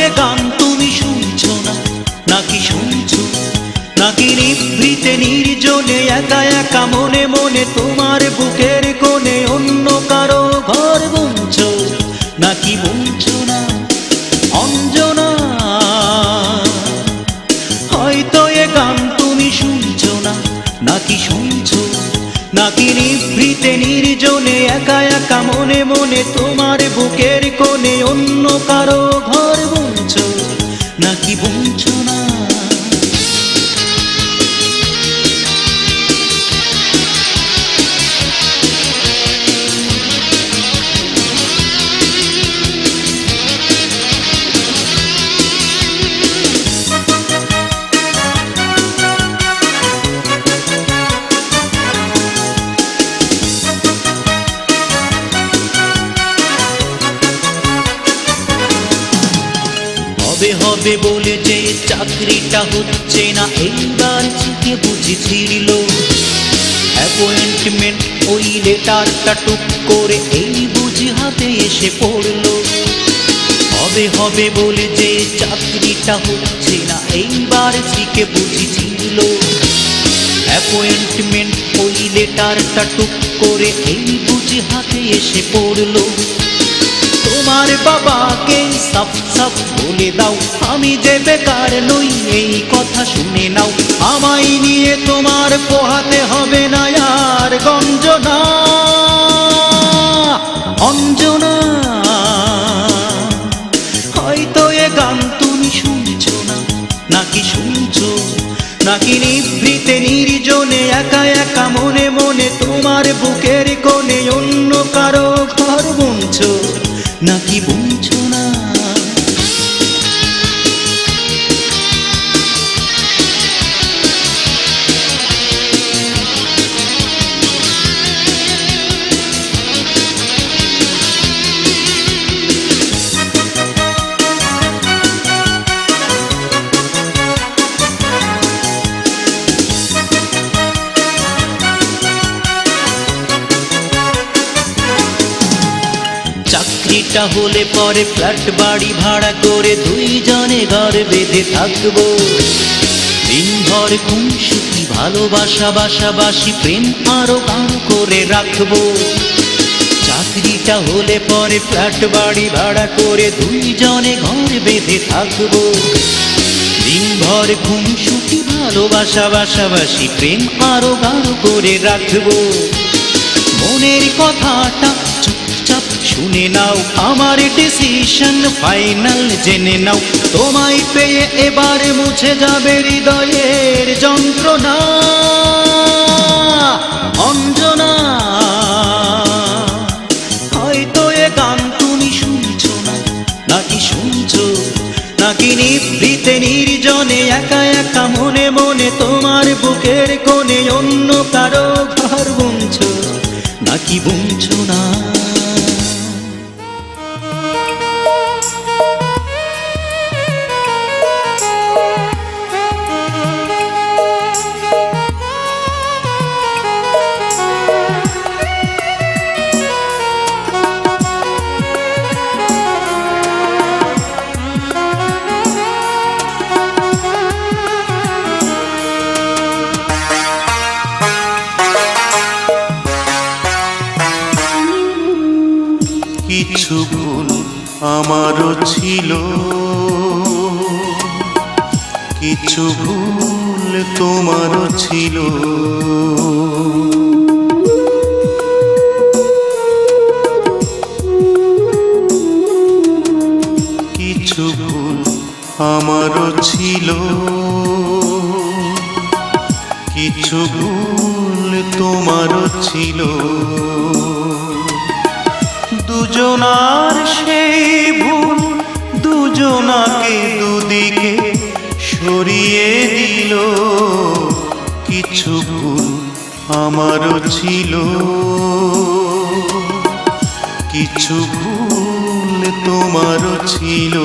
এ গান তুমি শুনছো না নাকি শুনছো, নাকি নিভৃতে নির্জনে একা একা মনে মনে তোমার বুকের কোণে অন্য কারো ঘর বুনছো, নাকি বুনছো না অঞ্জনা? হয়তো এ গান তুমি শুনছো না নাকি শুনছো, নাকি নিভৃতে নির্জনে একা একা মনে মনে তোমার বুকের কোণে অন্য কারো ঘর বুনছো, নাকি বুনছো না? হবে হবে বলে যে চাকরিটা হচ্ছে না, এইবার থেকে বুঝেছিল অ্যাপয়েন্টমেন্ট ওই লেটারটা টুক করে এই বুঝি হাতে এসে পড়লো। হবে হবে বলে যে চাকরিটা হচ্ছে না, এইবার থেকে বুঝেছিল অ্যাপয়েন্টমেন্ট ওই লেটারটা টুক করে এই বুঝি হাতে এসে পড়লো। তোমার বাবাকে সাফ সাফ বলে দাও আমি যে বেকার নই, এই কথা শুনে নাও। আমায় নিয়ে তোমার পোহাতে হবে না আর গঞ্জনা অঞ্জনা। হয়তো এ গান তুমি শুনছো না নাকি শুনছো, নাকি নিভৃতে নির্জনে একা একা মনে মনে তোমার বুকের কোণে অন্য কারো ঘর বুনছো, নাকি বুনছো না? চাকরিটা হলে পরে ফ্ল্যাট বাড়ি ভাড়া করে দুইজনে ঘর বেঁধে থাকবো, দিনভর খুনসুটি ভালোবাসা বাসাবাসি প্রেম আরো গান করে রাখবো। চাকরিটা হলে পরে ফ্ল্যাট বাড়ি ভাড়া করে দুইজনে ঘর বেঁধে থাকবো, দিনভর খুনসুটি ভালোবাসা বাসাবাসি প্রেম আরো গান করে রাখবো। মনের কথাটা চুপচাপ শুনে নাও, আমার ডিসিশন ফাইনাল জেনে নাও। তোমায় পেয়ে এবার মুছে যাবে হৃদয়ের যন্ত্রণা অঞ্জনা। হয়তো এ গান তুমি শুনছো না নাকি শুনছো, নাকি নিভৃতে নির্জনে একা একা মনে মনে তোমার বুকের কোণে অন্য কারো ঘর বুনছো, নাকি বুনছো না? কিছু ভুল আমারও ছিল, কিছু ভুল তোমারও ছিল। কিছু ভুল আমারও ছিল, কিছু ভুল তোমারও ছিল। দুজনার সেই ভুল দুজনাকে দুদিকে সরিয়ে দিল। কিছু ভুল আমারও ছিল, কিছু ভুল তোমারও ছিল।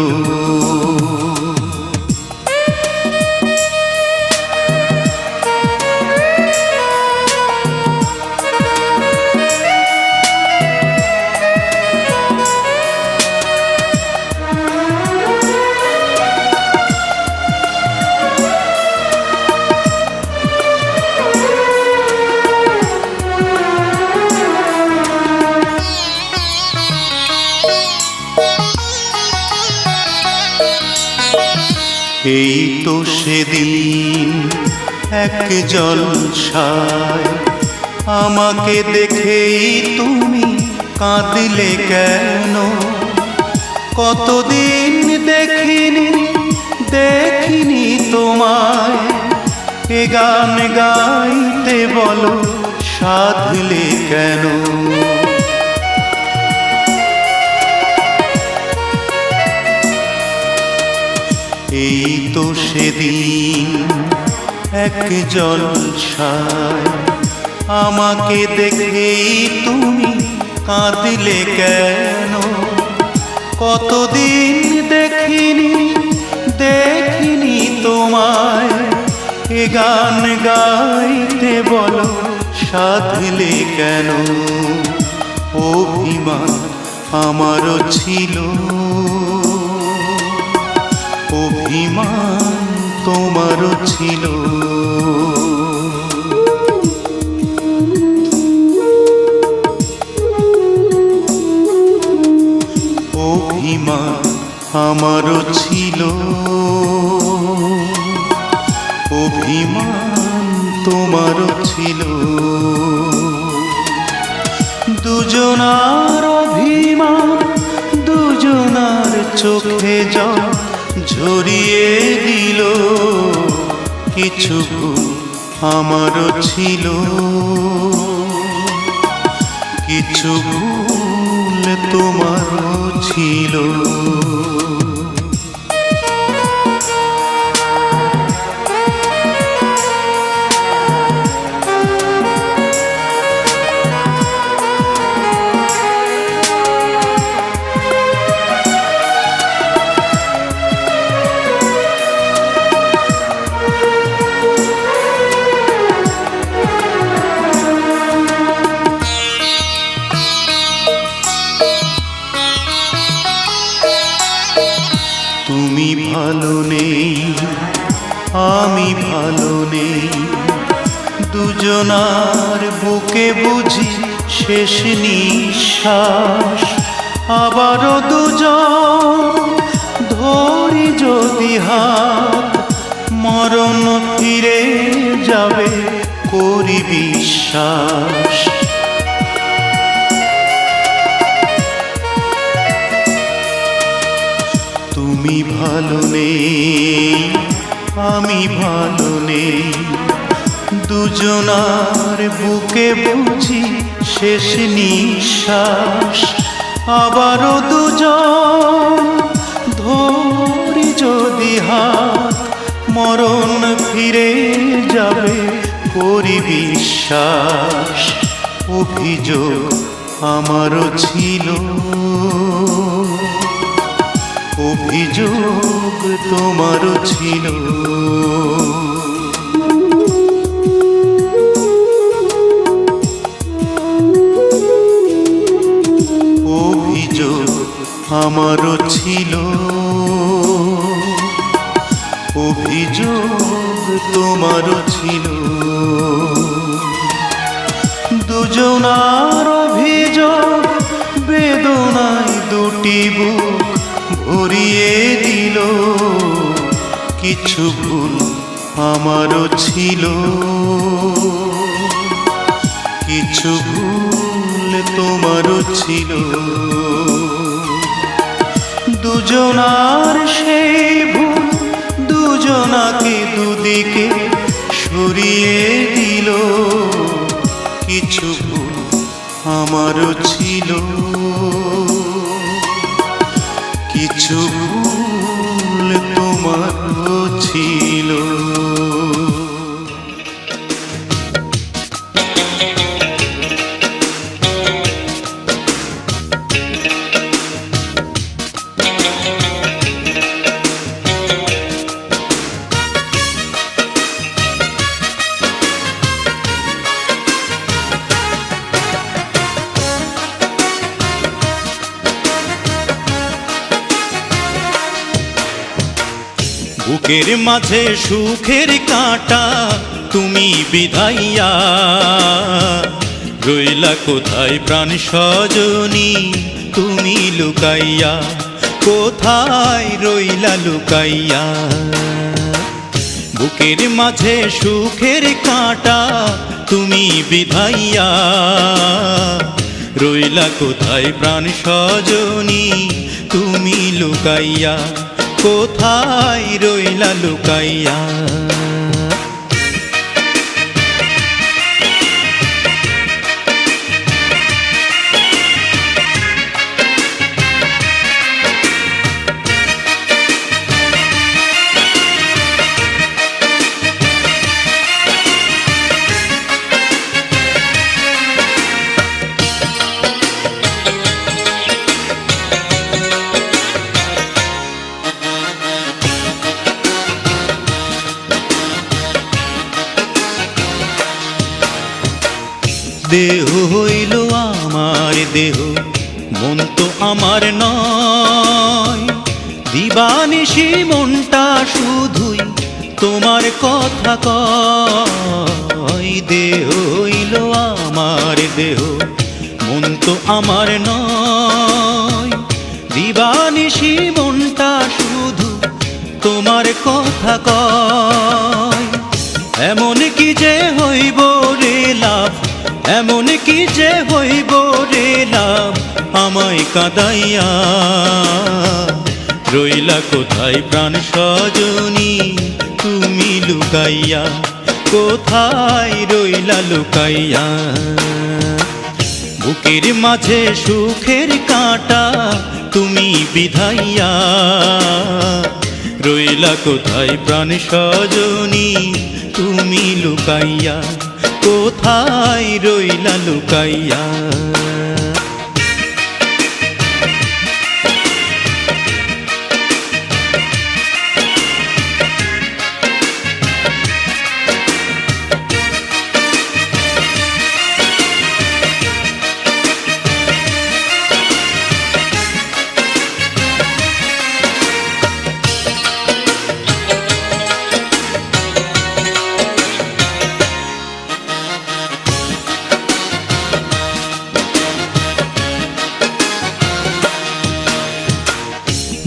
এই তো সেদিন এক জলসায় আমাকে দেখেই তুমি কাঁদলে কেন? কতদিন দেখিনি তোমায়, এ গান গাইতে বলো সাধলে কেন? এই তো সেদিন এক জলসায় আমাকে দেখেই তুমি কাঁদলে কেন? কতদিন দেখিনি তোমায়, এ গান গাইতে বলো সাধলে কেন? অভিমান আমারও ছিল, অভিমান তোমারও ছিল। অভিমান আমারও ছিল, অভিমান তোমারও ছিল। দুজনার অভিমান, দুজনার চোখে জল ঝরিয়ে দিল। কিছু ভুল আমারও ছিল, কিছু ভুল তোমারও ছিল। তুমি ভালো নেই, আমি ভালো নেই, দুজনার বুকে বুঝি শেষ নিঃশ্বাস। আবারও দুজন ধরি যদি হাত, মরণ ফিরে যাবে করি বিশ্বাস। তুমি ভালো নেই, আমি ভালো নেই, দুজনার বুকে বুঝি শেষ নিঃশ্বাস। আবারও দুজন ধরি যদি হাত, মরণ ফিরে যাবে করি বিশ্বাস। অভিযোগ আমারও ছিল, অভিযোগ তোমারও ছিল। অভিযোগ আমারও ছিল, অভিযোগ তোমারও ছিল। দুজনার অভিযোগ বেদনায় দুটি বুক ভরিয়ে দিল। কিছু ভুল আমারও ছিল, কিছু ভুল তোমারও ছিল। দুজনার সেই ভুল দুজনাকে দুদিকে সরিয়ে দিল। কিছু ভুল আমারও ছিল, কিছু ভুল তোমারও ছিল। বুকের মাঝে সুখের কাঁটা তুমি বিধাইয়া, রইলা কোথায় প্রাণ সজনী তুমি লুকাইয়া? কোথায় কোথায় রইলা লুকাইয়া। বুকের মাঝে সুখের কাঁটা তুমি বিধাইয়া, রইলা কোথায় প্রাণ সজনী তুমি লুকাইয়া, কোথায় রইলা লুকাইয়া। দেহ হইল আমার দেহ, মন তো আমার নয়, দিবানিশি মনটা শুধুই তোমার কথা কয়। দেহ হইল আমার দেহ, মন তো আমার নয়, দিবানিশি মনটা শুধু তোমার কথা কয়। এমন কি যে হইব রে লাভ, এমন কি যে হইব রে লাভ, আমায় কাঁদাইয়া, রইলা কোথায় প্রাণ সজনী তুমি লুকাইয়া, কোথায় রইলা লুকাইয়া। বুকের মাঝে সুখের কাঁটা তুমি বিধাইয়া, রইলা কোথায় প্রাণ সজনী তুমি লুকাইয়া, কোথায় রইলা লুকাইয়া।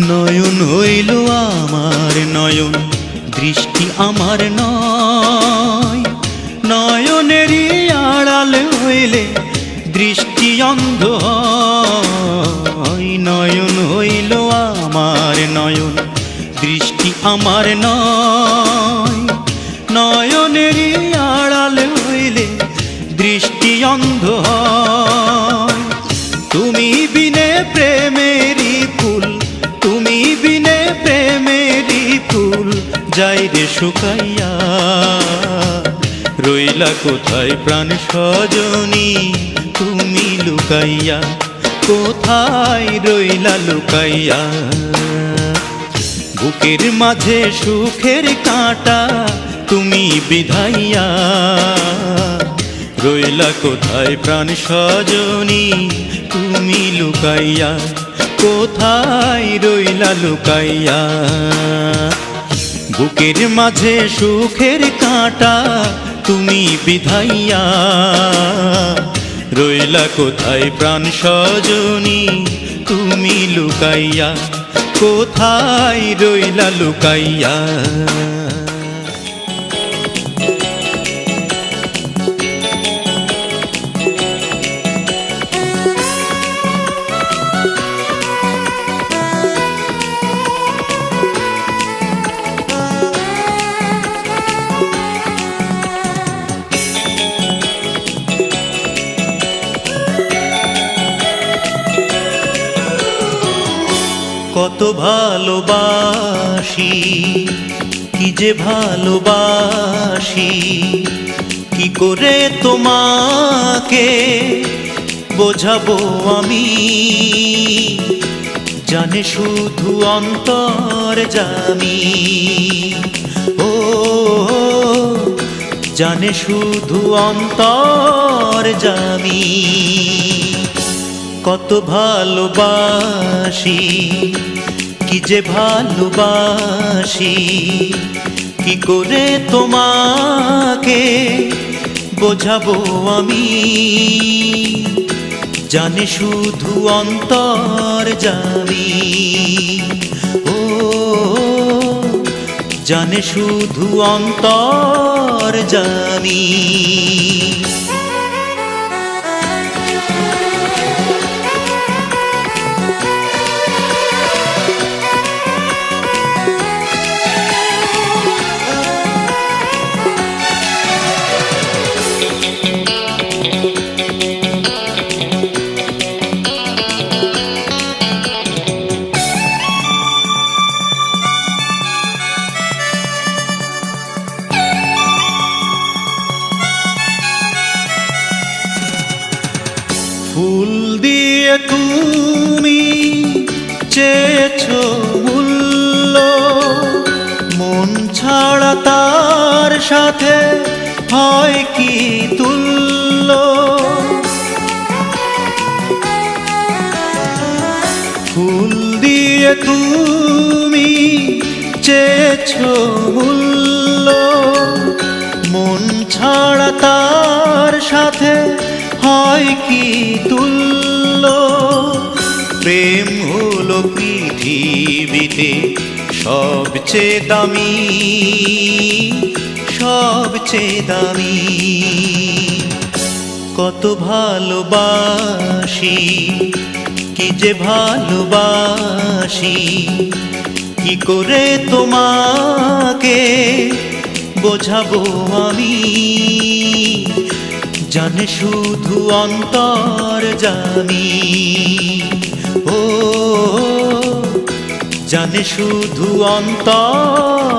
নয়ন হইল আমার নয়ন, দৃষ্টি আমার নয়, নয়নেরই আড়াল হইলে দৃষ্টি অন্ধ হয়। নয়ন হইল আমার নয়ন, দৃষ্টি আমার নয়, নয়নেরই আড়াল হইলে দৃষ্টি অন্ধ হয়। তুমি বিনে প্রেমেরই ফুল, তুমি বিনে প্রেমেরই ফুল যাই রে শুকাইয়া, রইলা কোথায় প্রাণ সজনী তুমি লুকাইয়া, কোথায় রইলা লুকাইয়া। বুকের মাঝে সুখের কাঁটা তুমি বিধাইয়া, রইলা কোথায় প্রাণ সজনী তুমি লুকাইয়া, কোথায় রইলা লুকাইয়া। বুকের মাঝে সুখের কাঁটা তুমি বিধাইয়া, রইলা কোথায় প্রাণ সজনী তুমি লুকাইয়া, কোথায় রইলা লুকাইয়া। কত ভালোবাসি, কি যে ভালোবাসি, কি করে তোমাকে বোঝাবো আমি, জানে শুধু অন্তর্যামী। ও জানে শুধু অন্তর্যামী। কত ভালোবাসি, কি যে ভালোবাসি, কি করে তোমাকে বোঝাবো আমি, জানে শুধু অন্তর্যামী। জানে শুধু অন্তর্যামী। ফুল দিয়ে তুমি চেয়েছো মূল্য, মন ছাড়া তার সাথে হয় কি তুল্য। ফুল দিয়ে তুমি চেয়েছো মূল্য, মন ছাড়া তার সাথে হয় কি তুল্য। প্রেম হলো পৃথিবীতে সবচেয়ে দামি, সবচেয়ে দামি। কত ভালোবাসি, কি যে ভালোবাসি, কি করে তোমাকে বোঝাবো আমি। জানে শুধু অন্তর্যামী, ও জানে শুধু অন্তর্যামী।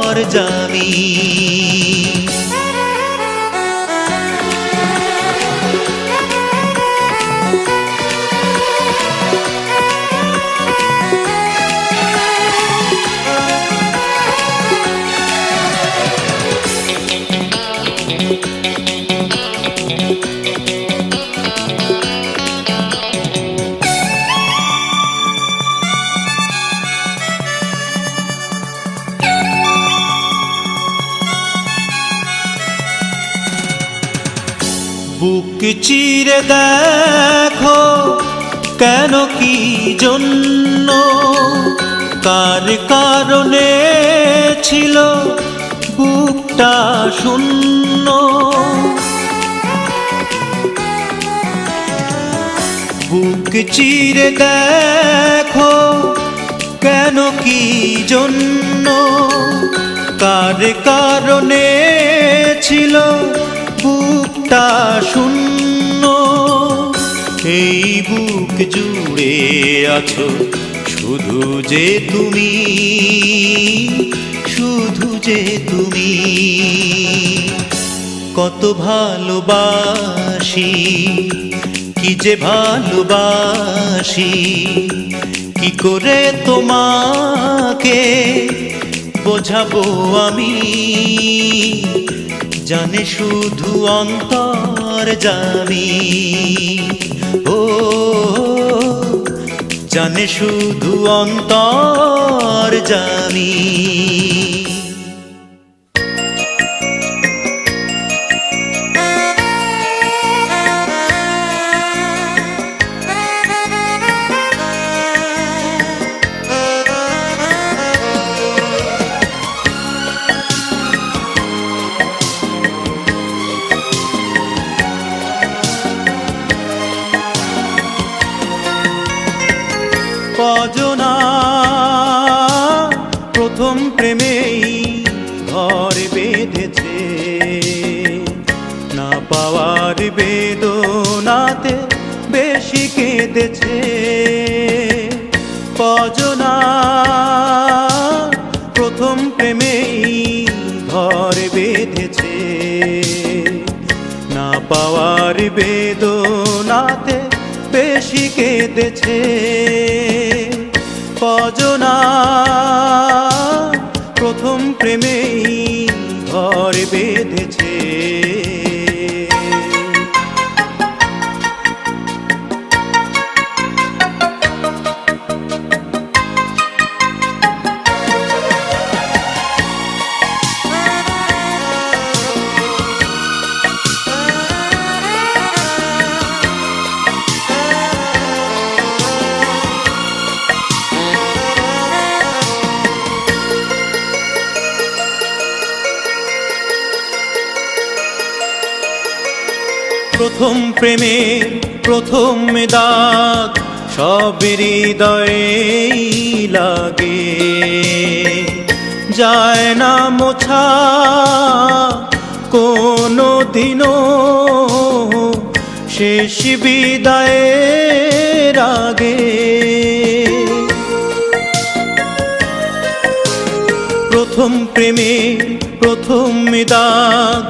বুক চিরে দেখো কেন কি জন্য, কার কারণে ছিল বুকটা শূন্য। বুক চিরে দেখো কেন কি জন্য, কার কারণে ছিল বুকটা শূন্য। এই বুক জুড়ে আছো শুধু যে তুমি, শুধু যে তুমি। কত ভালোবাসি, কি যে ভালোবাসি, কি করে তোমাকে বোঝাবো আমি। জানে শুধু অন্তর্যামী, ও জানে শুধু অন্তর্যামী। কজনা প্রথম প্রেমেই ঘর বেঁধেছে, না পাওয়ার বেদনাতে বেশি কেঁদেছে। কজনা প্রথম প্রেমেই ঘর বেঁধেছে, না পাওয়ার বেদনাতে বেশি কেঁদেছে। কজনা প্রথম প্রেমেই ঘর বেঁধেছে। প্রথম প্রেমের প্রথম দাগ সব হৃদয়ে লাগে, যায় না মোছা কোনো দিনও শেষ বিদায়ের আগে। প্রথম প্রেমের প্রথম দাগ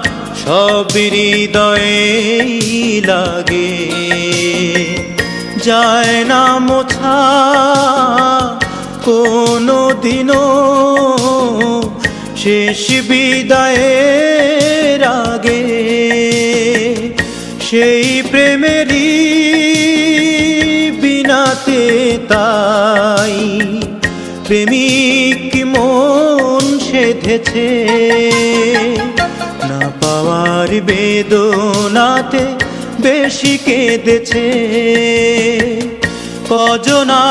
সব হৃদয়ে লাগে, যায় না মোছা কোনো দিনও শেষ বিদায়ের আগে। সেই প্রেমেরই বিনাতে তাই প্রেমিক মন সেধেছে, না পাওয়ার বেদনাতে বেশি কেঁদেছে। কজনা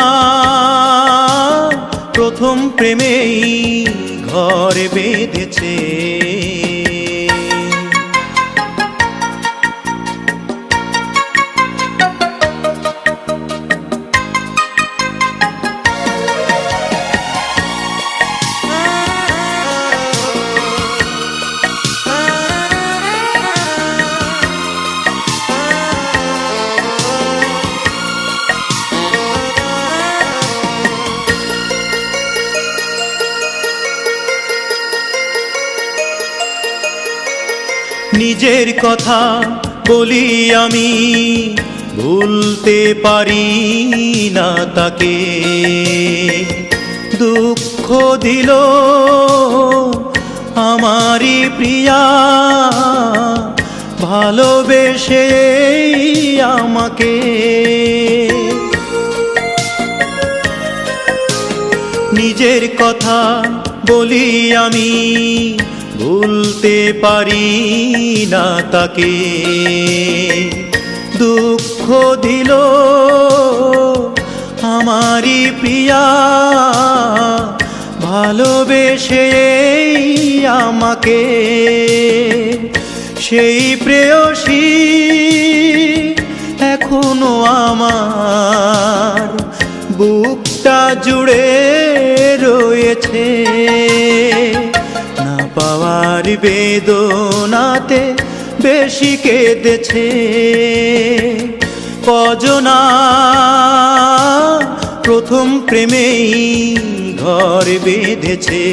প্রথম প্রেমেই ঘর বেঁধেছে। নিজের কথা বলি আমি, ভুলতে পারি না তাকে। দুঃখ দিল আমারই প্রিয়া, ভালোবেসে আমাকে। নিজের কথা বলি আমি, ভুলতে পারি না তাকে। দুঃখ দিল আমারই প্রিয়া, ভালোবেসে আমাকে। সেই প্রেয়সী এখনো আমার বুকটা জুড়ে রয়েছে, না পাওয়ার বেদনাতে বেশি কেঁদেছে। কজনা প্রথম প্রেমেই ঘর বেঁধেছে,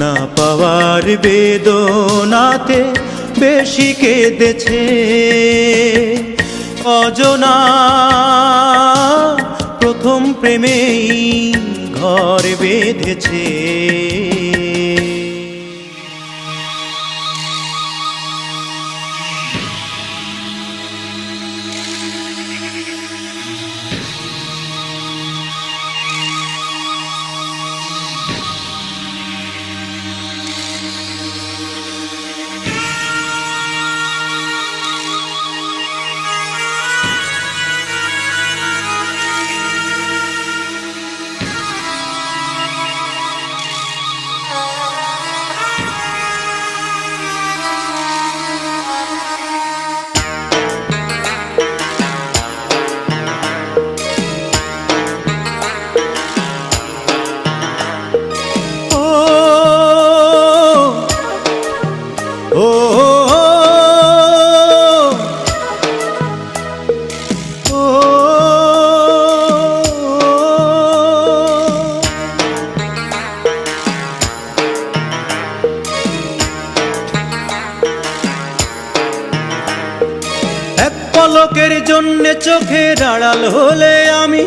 না পাওয়ার বেদনাতে বেশি কেঁদেছে। কজনা প্রথম প্রেমেই ঘর বেঁধেছে। পলকের জন্যে চোখের আড়াল হলে আমি,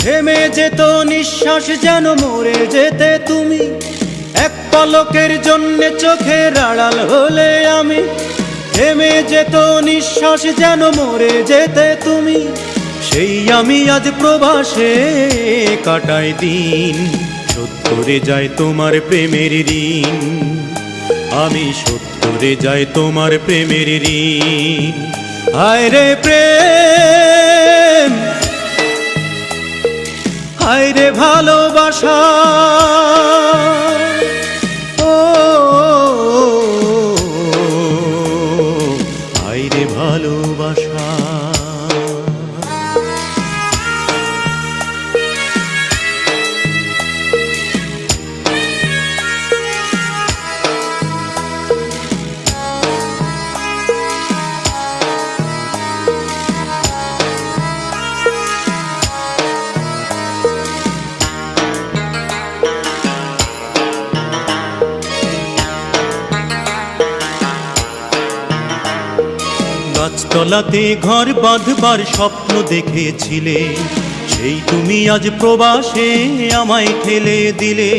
থেমে যেত নিঃশ্বাস যেন মরে যেতে তুমি। এক পলকের জন্যে চোখের আড়াল হলে আমি, থেমে যেত নিঃশ্বাস যেন মরে যেতে তুমি। সেই আমি আজ প্রবাসে কাটাই দিন, শোধ করে যায় তোমার প্রেমের ঋণ। আমি শোধ করে যাই তোমার প্রেমের ঋণ। হায় রে প্রেম, হায় রে ভালোবাসা, ও হায় গাছতলাতে ঘর বাঁধবার স্বপ্ন দেখেছিলে, সেই তুমি আজ প্রবাসে আমায় ঠেলে দিলে।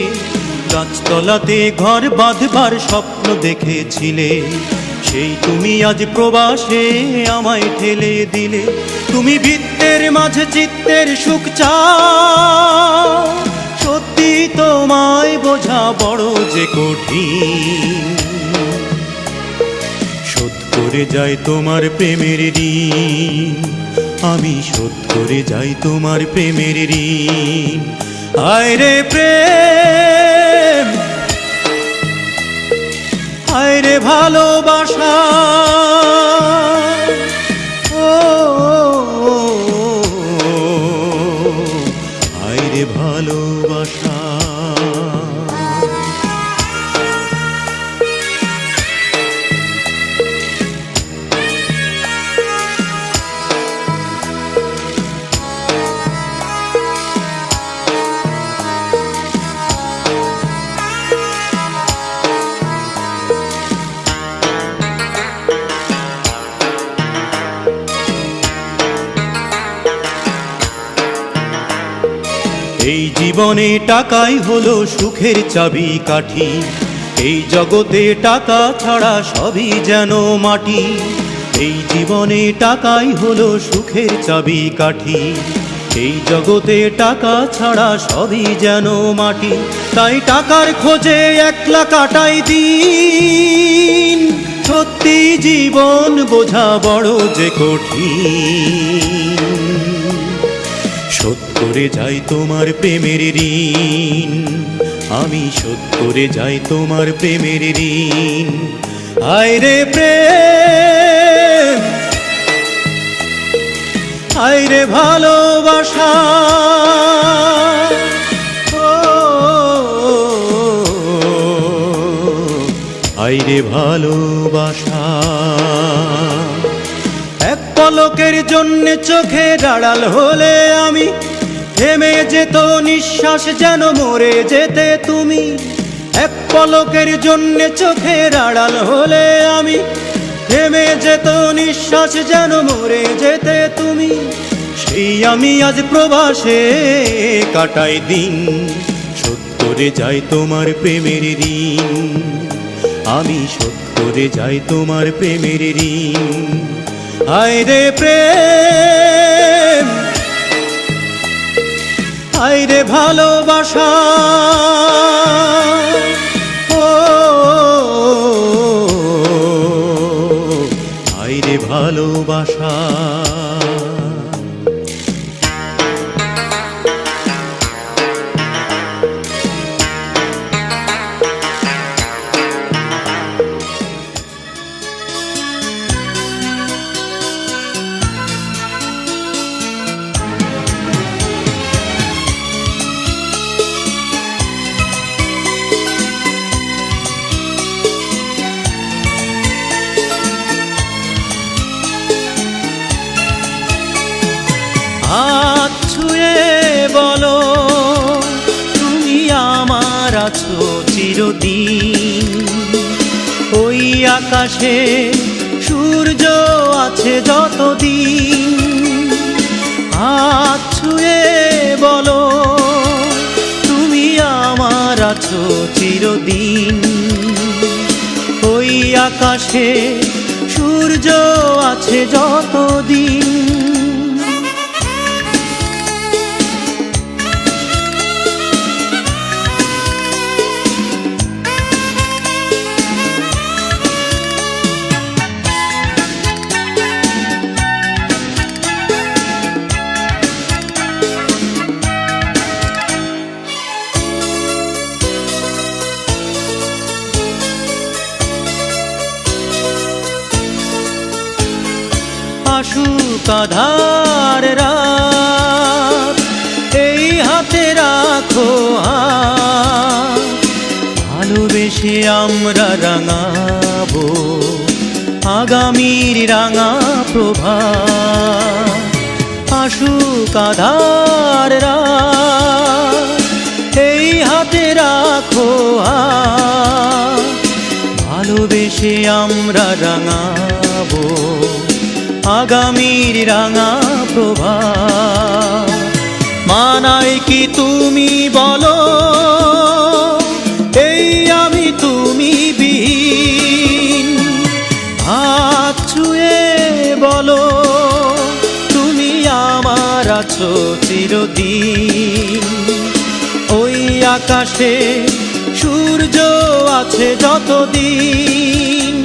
গাছতলাতে ঘর বাঁধবার স্বপ্ন দেখেছিলে, সেই তুমি আজ প্রবাসে আমায় ঠেলে দিলে। তুমি বৃত্তের মাঝে চিত্তের সুখ চাও, সত্যি তোমায় বোঝা বড় যে কঠিন। শোধ করে যাই তোমার প্রেমের ঋণ, আমি শোধ করে যাই তোমার প্রেমের ঋণ। হায় রে প্রেম, হায় রে ভালোবাসা, ও হায় রে ভালোবাসা। এই জীবনে টাকাই হলো সুখের চাবি কাঠি, এই জগতে টাকা ছাড়া সবই যেন মাটি। এই জীবনে টাকাই হলো সুখের চাবি কাঠি, এই জগতে টাকা ছাড়া সবই যেন মাটি। তাই টাকার খোঁজে একলা কাটাই দিন, সত্যি জীবন বোঝা বড় যে কঠিন। শোধ করে যাই তোমার প্রেমের ঋণ, আমি শোধ করে যাই তোমার প্রেমের ঋণ। হায় রে প্রেম, হায় রে ভালোবাসা, ও হায় রে ভালোবাসা। এক পলকের জন্য চোখের আড়াল হলে আমি, থেমে যেত নিঃশ্বাস যেন মরে যেতে তুমি। এক পলকের জন্য চোখের আড়াল হলে আমি, থেমে যেত নিঃশ্বাস যেন মরে যেতে তুমি। সেই আমি আজ প্রবাসে কাটাই দিন, শোধ করে যাই তোমার প্রেমের ঋণ, আমি শোধ করে যাই তোমার প্রেমের ঋণ। হায় রে প্রেম, হায় রে ভালোবাসা, ও হায় রে ভালোবাসা। হাত ছুঁয়ে বলো তুমি আমার আছো চিরদিন, ওই আকাশে সূর্য আছে যতদিন। হাত ছুঁয়ে বলো তুমি আমার আছো চিরদিন, ওই আকাশে সূর্য আছে যতদিন। আসুক আঁধার রাত, এই হাতে রাখো হাত, ভালোবেসে আমরা রাঙাবো আগামীর রাঙা প্রভাত। আসুক আঁধার রাত, এই হাতে রাখো হাত, ভালোবেসে আমরা রাঙাবো আগামীর রাঙা প্রভাত। মানায় কি তুমি বলো, এই আমি তুমি বিহীন। হাত ছুঁয়ে বলো, তুমি আমার আছো চিরদিন। ওই আকাশে সূর্য আছে যতদিন।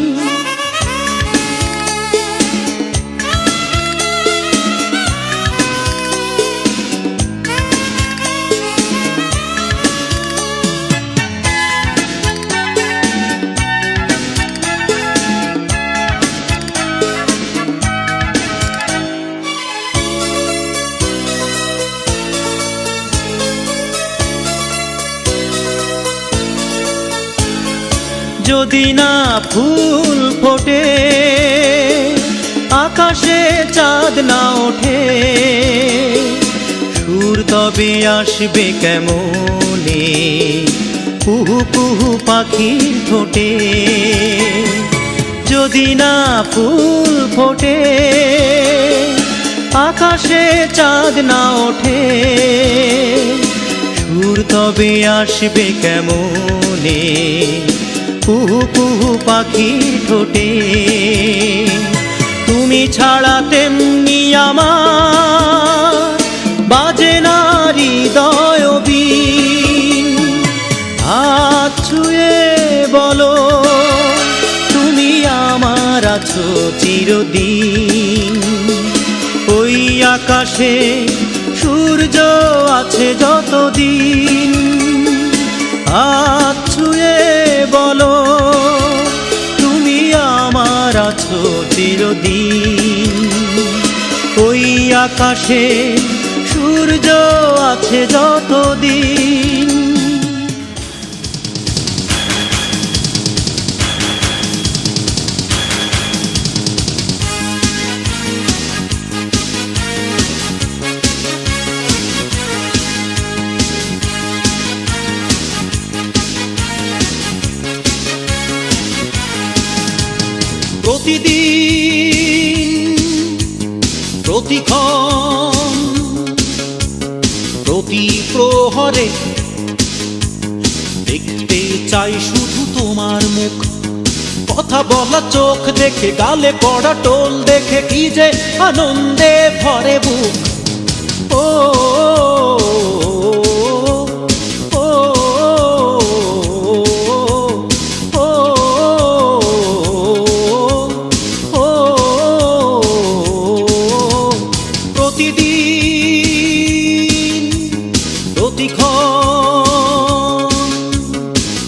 যদি না ফুল ফোটে, আকাশে চাঁদ না ওঠে, সুর তবে আসবে কেমনে কুহু কুহু পাখির ঠোঁটে। যদি না ফুল ফোটে, আকাশে চাঁদ না ওঠে, সুর তবে আসবে কেমনে কুহু কুহু পাখির ঠোঁটে। তুমি ছাড়া তেমনি আমার বাজে না হৃদয় বীণ। হাত ছুঁয়ে বলো, তুমি আমার আছো চিরদিন। ওই আকাশে সূর্য আছে যতদিন। হাত ছুঁয়ে বলো, তুমি আমার আছো চিরদিন। ওই আকাশে সূর্য আছে যতদিন। প্রতিদিন প্রতিক্ষণ প্রতি প্রহরে দেখতে চাই শুধু তোমার মুখ। কথা বলা চোখ দেখে, গালে পড়া টোল দেখে, কি যে আনন্দে ভরে বুক। ও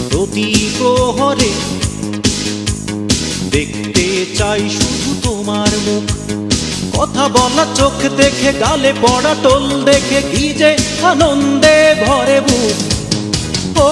প্রতি প্রহরে দেখতে চাই শুধু তোমার মুখ। কথা বলা চোখ দেখে, গালে পড়া টোল দেখে, কি যে আনন্দে ভরে বুক। ও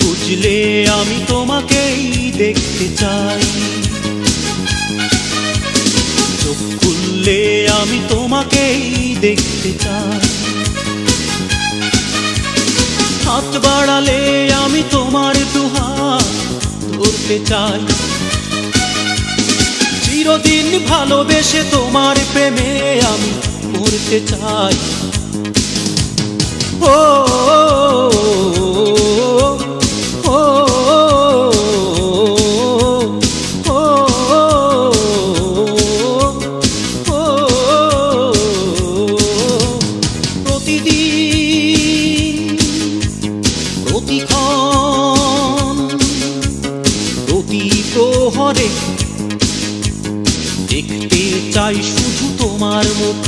বুঝলে আমি তোমাকেই দেখতে চাই, চোখ খুললে আমি তোমাকেই দেখতে চাই। হাত বাড়ালে আমি তোমার দুহাত ধরতে চাই। চিরদিন ভালোবেসে তোমার প্রেমে আমি পড়তে চাই। ও প্রহরে দেখতে চাই শুধু তোমার মুখ।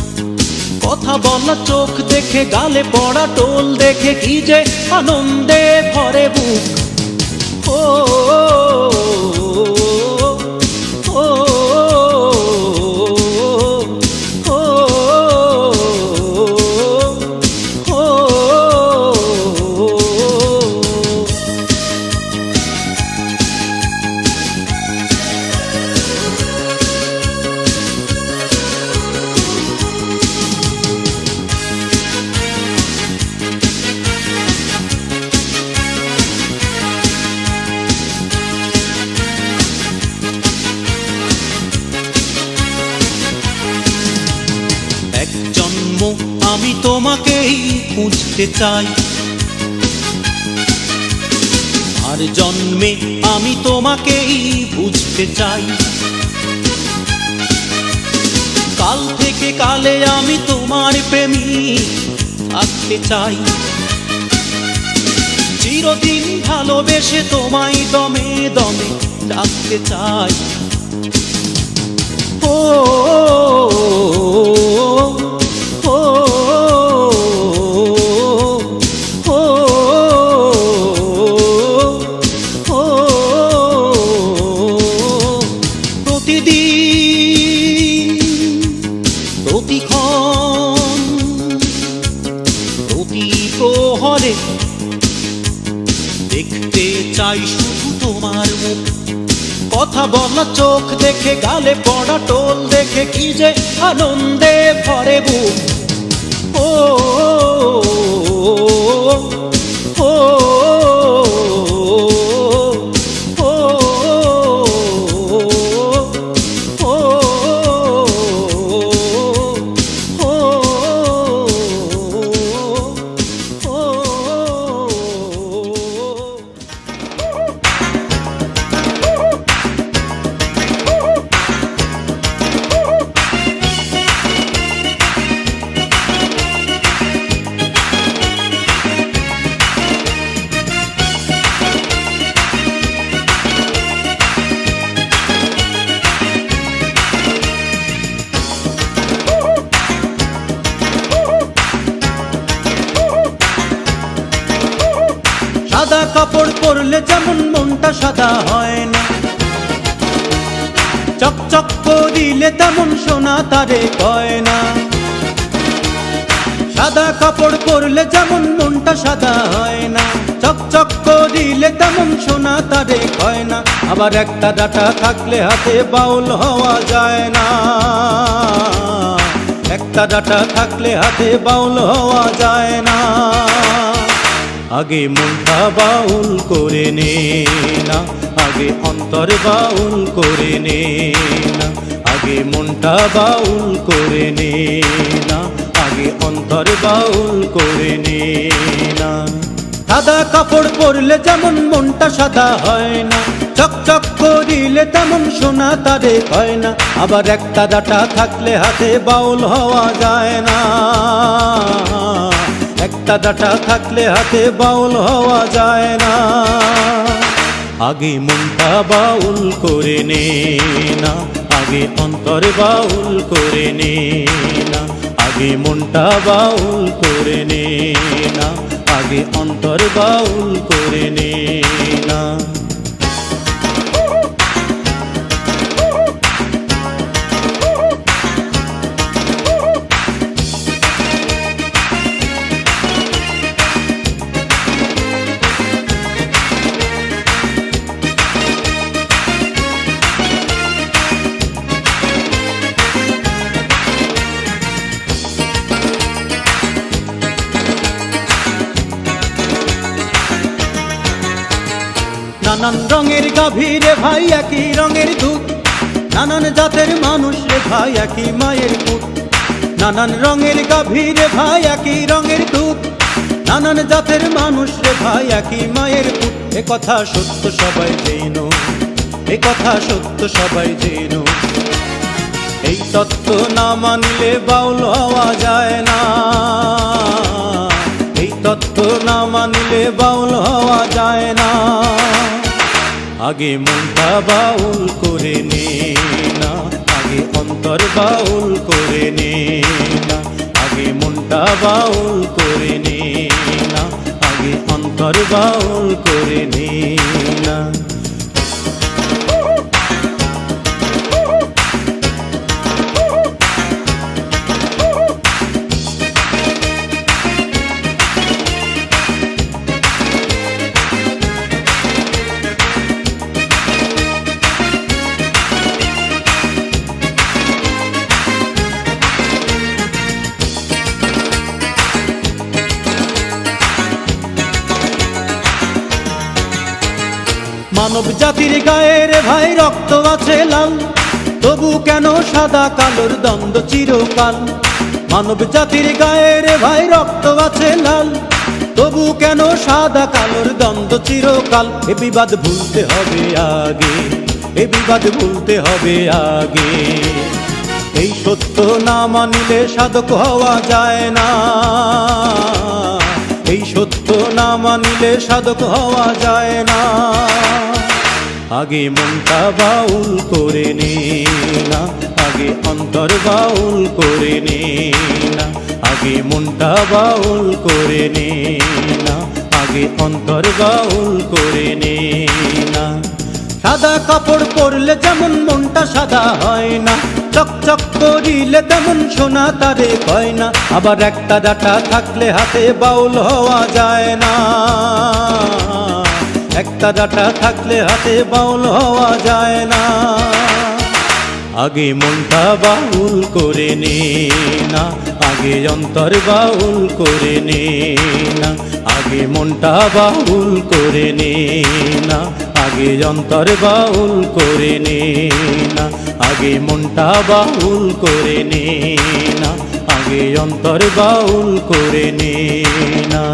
কথা বলা চোখ দেখে গালে পড়া টোল দেখে কি যে আনন্দে ভরে বুক। ও ও ও ও আমি তোমাকেই খুঁজতে চাই, আর জন্মে আমি তোমাকেই বুঝতে চাই। কাল থেকে কালে আমি তোমার প্রেমিক থাকতে চাই, চিরদিন ভালোবেসে তোমায় দমে দমে রাখতে চাই। ও দেখতে চাই শুধু তোমার মুখ, কথা বলা চোখ দেখে গালে পড়া টোল দেখে কি যে আনন্দে ভরে বুক। ও ও সাদা কাপড় পরলে যেমন মনটা সাদা হয় না, চকচক করিলে তেমন সোনা তারে কয় না। সাদা কাপড় পরলে যেমন মনটা সাদা হয় না, চকচক করিলে তেমন সোনা তারে কয় না। আবার একটা ডাটা থাকলে হাতে বাউল হওয়া যায় না, একটা ডাটা থাকলে হাতে বাউল হওয়া যায় না। আগে মনটা বাউল করে নে না, আগে অন্তর বাউল করে নে না, আগে মনটা বাউল করে নে না, আগে অন্তর বাউল করে নে না। সাদা কাপড় পরলে যেমন মনটা সাদা হয় না, চকচক করিলে তেমন সোনা তারে কয় না। আবার একটা ডাটা থাকলে হাতে বাউল হওয়া যায় না, একটা ডাটা থাকলে হাতে বাউল হওয়া যায় না। আগে মনটা বাউল করে নে না, আগে অন্তর বাউল করে নে না, আগে মনটা বাউল করে নে না, আগে অন্তর বাউল করে নে না। নানান রঙের গাভীরে ভাই একই রঙের দুধ, নানান জাতের মানুষ রে ভাই একই মায়ের পুত। নানান রঙের গাভীরে ভাই একই রঙের দুধ, নানান জাতের মানুষ রে ভাই একই মায়ের পুত। এ কথা সত্য সবাই জেনো, এ কথা সত্য সবাই জেনো। এই তত্ত্ব না মানলে বাউল হওয়া যায় না, এই তত্ত্ব না মানলে বাউল হওয়া যায় না। আগে মনটা বাউল করে নে না, আগে অন্তর বাউল করে নে না, আগে মনটা বাউল করে নে না, আগে অন্তর বাউল করে নে না। মানব জাতির গায়ে রে ভাই রক্ত আছে লাল, তবু কেন সাদা কালোর দ্বন্দ্ব চিরকাল। মানব জাতির গায়ে রে ভাই রক্ত আছে লাল, তবু কেন সাদা কালোর দ্বন্দ্ব চিরকাল। এ বিবাদ ভুলতে হবে আগে, এ বিবাদ ভুলতে হবে আগে। এই সত্য না মানিলে সাধক হওয়া যায় না, এই সত্য না মানিলে সাধক হওয়া যায় না। আগে মনটা বাউল করে নে না, আগে অন্তর বাউল করে নে না, আগে মনটা বাউল করে নে না, আগে অন্তর বাউল করে নে না। সাদা কাপড় পরলে যেমন মনটা সাদা হয় না, চকচক করিলে তেমন সোনা তারে কয় না। আবার একটা ডাটা থাকলে হাতে বাউল হওয়া যায় না, একটা ডাটা থাকলে হাতে বাউল হওয়া যায় না। আগে মনটা বাউল করে নে না, আগে অন্তর বাউল করে নে না, আগে মনটা বাউল করে নে না, আগে অন্তর বাউল করে নে না, আগে মনটা বাউল করে নে না, আগে অন্তর বাউল করে নে না।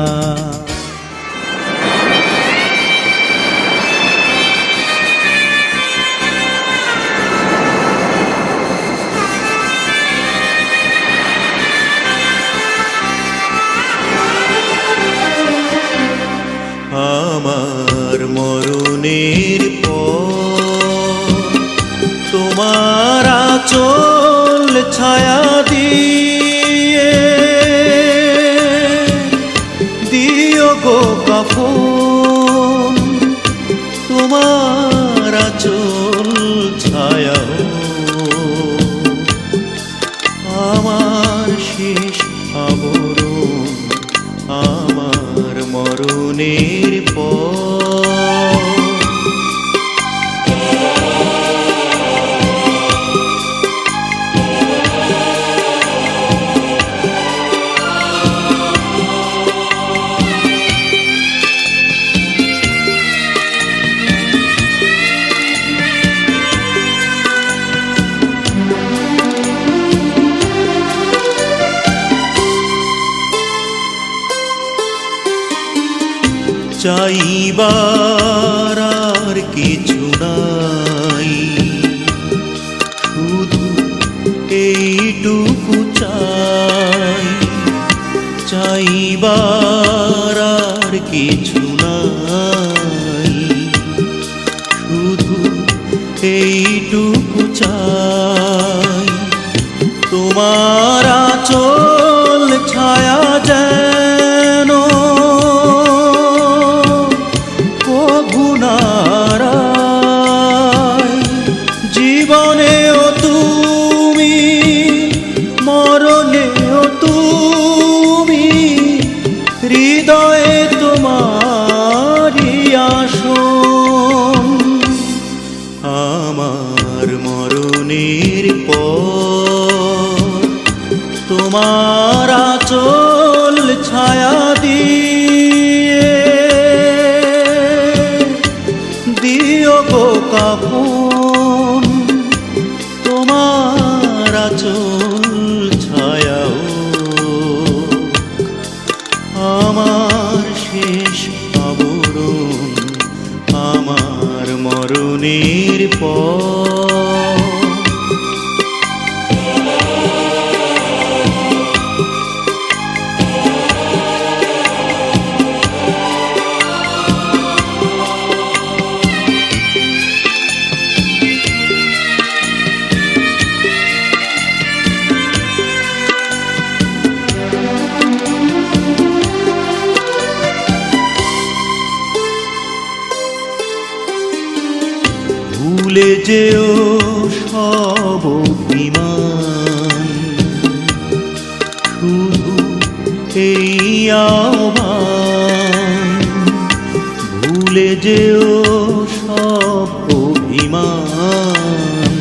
আমার মরণের পর তোমার আঁচল ছায়া দিয়ে দিও গো কাফন, তোমার আঁচল ছায়া আমার শেষ আবরণ, আমার মরণের পর। চাইবার আর কিছু নাই, শুধু এইটুকু চাই। চাইবার আর কিছু নাই, শুধু এইটুকু চাই। তোমার আঁচল ছায়া যেন জীবনেও তুমি, মরণেও তুমি, হৃদয়ে তোমারই আসন। আমার মরণের পর তোমার আঁচল ছায়া দিয়ে দিও গো কাফন, তোমার আঁচল ছায়াও আমার শেষ আবরণ, আমার মরণের পর। ভুলে যেও সব অভিমান, শুধু এই আহ্বান, ভুলে যেও সব অভিমান,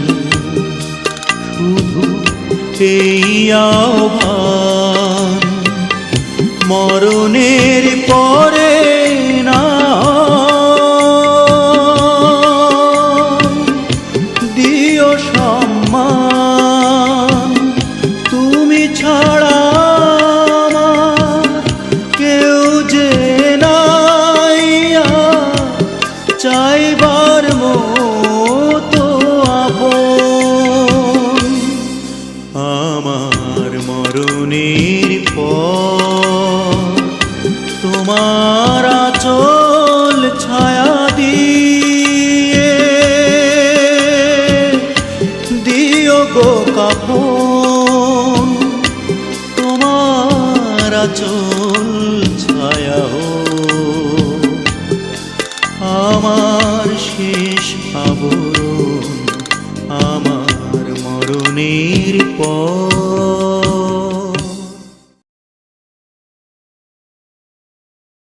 শুধু এই আহ্বান, মরণের পরে না দিও সম্মান, তুমি ছাড়া আমার কেউ যে নাই চাইবার মতো আপন। আমার মরণের পর তোমার আঁচল ছায়া দিয়ে দিও গো কাফন, তোমার আঁচল ছায়া হোক আমার শেষ আবরণ, আমার মরণের পর।